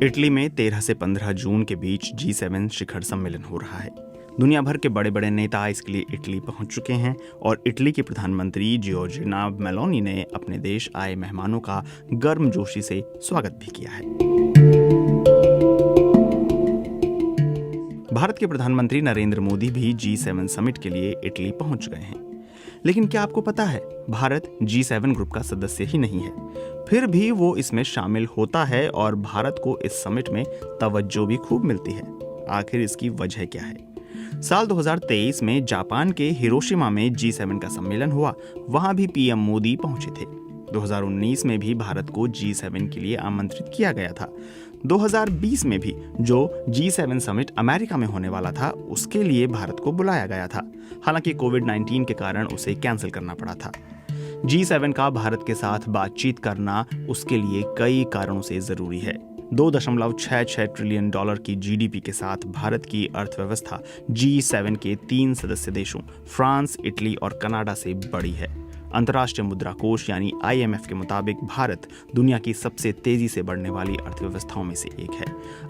Italy में 13 से 15 जून के बीच G7 शिखर सम्मेलन हो रहा है। दुनिया भर के बड़े बड़े नेता इसके लिए इटली पहुंच चुके हैं और इटली की प्रधानमंत्री जियोर्जिया मेलोनी ने अपने देश आए मेहमानों का गर्मजोशी से स्वागत भी किया है। भारत के प्रधानमंत्री नरेंद्र मोदी भी G7 समिट के लिए इटली पहुंच गए हैं। लेकिन क्या आपको पता है, भारत G7 ग्रुप का सदस्य ही नहीं है, फिर भी वो इसमें शामिल होता है और भारत को इस समिट में तवज्जो भी खूब मिलती है। आखिर इसकी वजह क्या है? साल 2023 में जापान के हिरोशिमा में G7 का सम्मेलन हुआ, वहां भी पीएम मोदी पहुंचे थे। 2019 में भी भारत को G7 के लिए आमंत्रित किया गया था। 2020 में भी जो G7 समिट अमेरिका में होने वाला था, उसके लिए भारत को बुलाया गया था। हालांकि कोविड-19 के कारण उसे कैंसिल करना पड़ा था। G7 का भारत के साथ बातचीत करना उसके लिए कई कारणों से जरूरी है। $2.66 ट्रिलियन की जीडीपी के साथ भारत की अर्थव्यवस्था G7 के 3 सदस्य देशों फ्रांस, इटली और कनाडा से बड़ी है। अंतर्राष्ट्रीय मुद्रा कोष यानी IMF के मुताबिक भारत दुनिया की सबसे तेजी से बढ़ने वाली अर्थव्यवस्थाओं में से एक है।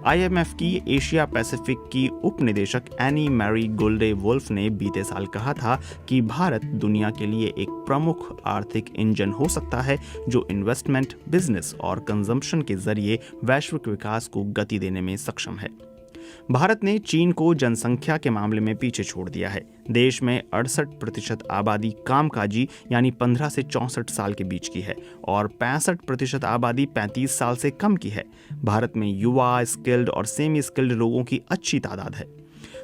IMF की एशिया पैसिफिक की उप निदेशक एनी मैरी गोल्डे वुल्फ ने बीते साल कहा था कि भारत दुनिया के लिए एक प्रमुख आर्थिक इंजन हो सकता है जो इन्वेस्टमेंट, बिजनेस और कंजम्पशन के जरिए वैश्विक विकास को गति देने में सक्षम है। भारत ने चीन को जनसंख्या के मामले में पीछे छोड़ दिया है। देश में 68% आबादी कामकाजी यानी 15 से 64 साल के बीच की है और 65% आबादी 35 साल से कम की है। भारत में युवा, स्किल्ड और सेमी स्किल्ड लोगों की अच्छी तादाद है।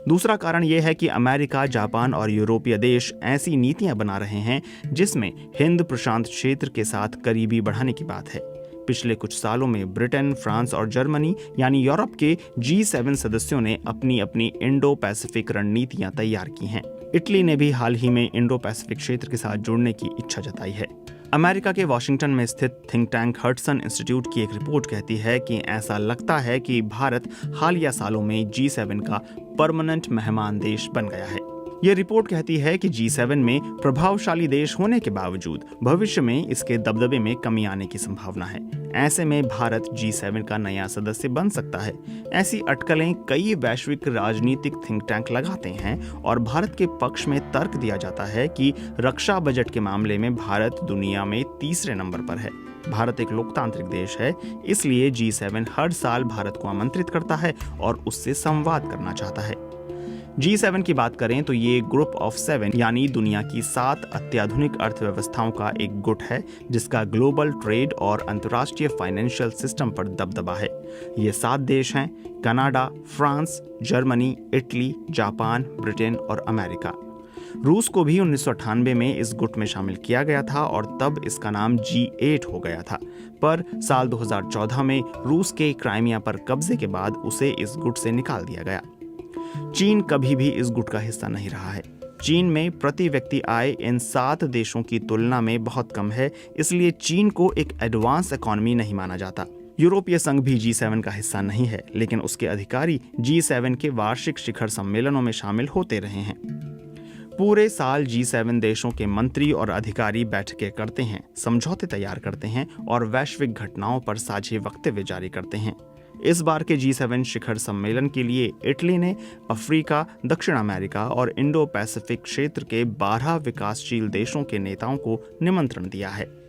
दूसरा कारण यह है कि अमेरिका, जापान और यूरोपीय देश ऐसी नीतियां बना रहे हैं जिसमें हिंद प्रशांत क्षेत्र के साथ करीबी बढ़ाने की बात है। पिछले कुछ सालों में ब्रिटेन, फ्रांस और जर्मनी यानी यूरोप के G7 सदस्यों ने अपनी अपनी इंडो पैसिफिक रणनीतियां तैयार की हैं। इटली ने भी हाल ही में इंडो पैसिफिक क्षेत्र के साथ जुड़ने की इच्छा जताई है। अमेरिका के वॉशिंगटन में स्थित थिंक टैंक हडसन इंस्टीट्यूट की एक रिपोर्ट कहती है कि ऐसा लगता है कि भारत हालिया सालों में G7 का परमानेंट मेहमान देश बन गया है। यह रिपोर्ट कहती है कि G7 में प्रभावशाली देश होने के बावजूद भविष्य में इसके दबदबे में कमी आने की संभावना है। ऐसे में भारत G7 का नया सदस्य बन सकता है। ऐसी अटकलें कई वैश्विक राजनीतिक थिंक टैंक लगाते हैं और भारत के पक्ष में तर्क दिया जाता है कि रक्षा बजट के मामले में भारत दुनिया में तीसरे नंबर पर है। भारत एक लोकतांत्रिक देश है, इसलिए G7 हर साल भारत को आमंत्रित करता है और उससे संवाद करना चाहता है। G7 की बात करें तो ये ग्रुप ऑफ 7 यानी दुनिया की 7 अत्याधुनिक अर्थव्यवस्थाओं का एक गुट है जिसका ग्लोबल ट्रेड और अंतर्राष्ट्रीय फाइनेंशियल सिस्टम पर दबदबा है। ये 7 देश हैं: Canada, France, Germany, Italy, Japan, Britain और अमेरिका। रूस को भी 1998 में इस गुट में शामिल किया गया था और तब इसका नाम G8 हो गया था, पर साल 2014 में रूस के क्राइमिया पर कब्जे के बाद उसे इस गुट से निकाल दिया गया। चीन कभी भी इस गुट का हिस्सा नहीं रहा है। चीन में प्रति व्यक्ति आय इन 7 देशों की तुलना में बहुत कम है, इसलिए चीन को एक एडवांस इकोनॉमी नहीं माना जाता। यूरोपीय संघ भी G7 का हिस्सा नहीं है, लेकिन उसके अधिकारी G7 के वार्षिक शिखर सम्मेलनों में शामिल होते रहे हैं। पूरे साल G7 देशों के मंत्री और अधिकारी बैठकें करते हैं, समझौते तैयार करते हैं और वैश्विक घटनाओं पर साझे वक्तव्य जारी करते हैं। इस बार के G7 शिखर सम्मेलन के लिए इटली ने अफ्रीका, दक्षिण अमेरिका और इंडो पैसिफिक क्षेत्र के 12 विकासशील देशों के नेताओं को निमंत्रण दिया है।